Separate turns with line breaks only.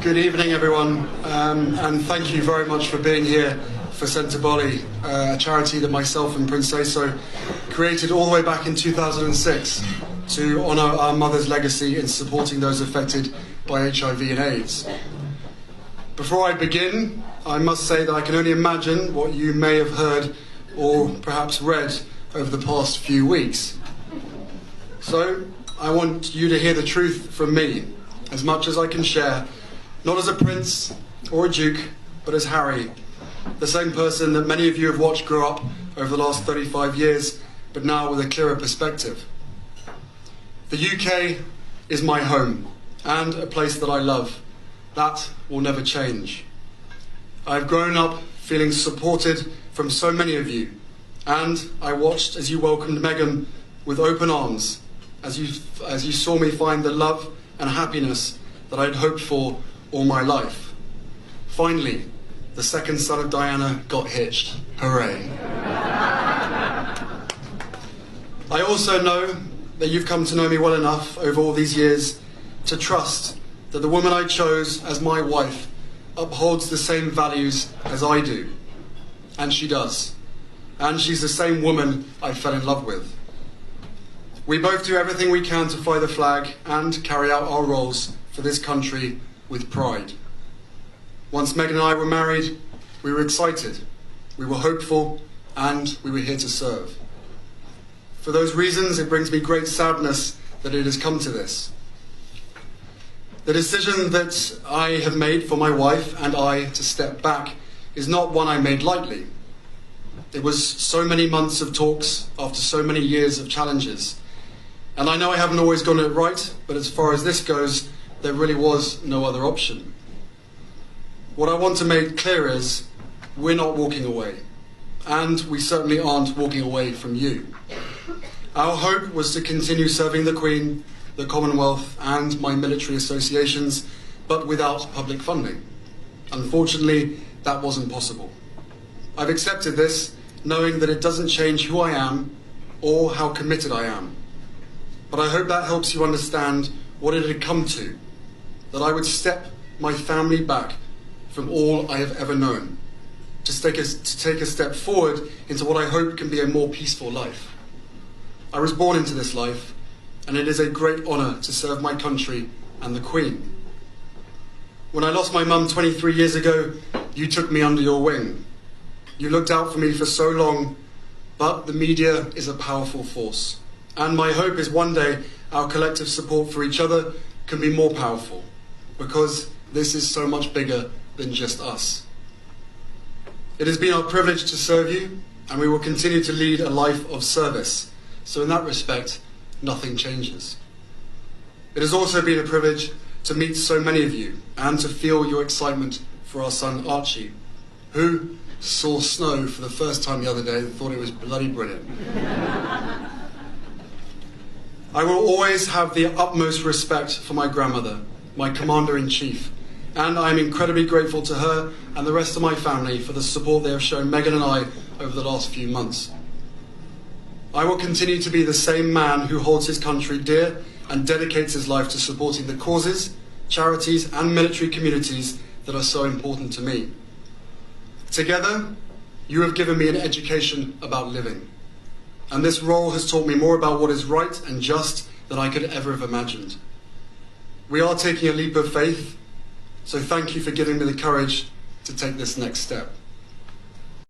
Good evening, everyone, and thank you very much for being here for Sentebale, a charity that myself and Prince Seeiso created all the way back in 2006 to honour our mother's legacy in supporting those affected by HIV and AIDS. Before I begin, I must say that I can only imagine what you may have heard or perhaps read over the past few weeks. So, I want you to hear the truth from me, as much as I can share, not as a prince or a duke, but as Harry, the same person that many of you have watched grow up over the last 35 years, but now with a clearer perspective. The UK is my home, and a place that I love. That will never change. I've grown up feeling supported from so many of you, and I watched as you welcomed Meghan with open arms, as you saw me find the love and happiness that I'd hoped for all my life. Finally, the second son of Diana got hitched. Hooray. I also know that you've come to know me well enough over all these years to trust that the woman I chose as my wife upholds the same values as I do. And she does. And she's the same woman I fell in love with. We both do everything we can to fly the flag and carry out our roles for this country with pride. Once Meghan and I were married, we were excited, we were hopeful, and we were here to serve. For those reasons, it brings me great sadness that it has come to this. The decision that I have made for my wife and I to step back is not one I made lightly. It was so many months of talks after so many years of challenges. And I know I haven't always gotten it right, but as far as this goes, there really was no other option. What I want to make clear is, we're not walking away. And we certainly aren't walking away from you. Our hope was to continue serving the Queen, the Commonwealth, and my military associations, but without public funding. Unfortunately, that wasn't possible. I've accepted this, knowing that it doesn't change who I am or how committed I am. But I hope that helps you understand what it had come to, that I would step my family back from all I have ever known, to take a step forward into what I hope can be a more peaceful life. I was born into this life, and it is a great honour to serve my country and the Queen. When I lost my mum 23 years ago, you took me under your wing. You looked out for me for so long, but the media is a powerful force. And my hope is one day our collective support for each other can be more powerful, because this is so much bigger than just us. It has been our privilege to serve you, and we will continue to lead a life of service. So in that respect, nothing changes. It has also been a privilege to meet so many of you and to feel your excitement for our son Archie, who saw snow for the first time the other day and thought it was bloody brilliant. I will always have the utmost respect for my grandmother, my Commander-in-Chief, and I am incredibly grateful to her and the rest of my family for the support they have shown Meghan and I over the last few months. I will continue to be the same man who holds his country dear and dedicates his life to supporting the causes, charities and military communities that are so important to me. Together, you have given me an education about living. And this role has taught me more about what is right and just than I could ever have imagined. We are taking a leap of faith, so thank you for giving me the courage to take this next step.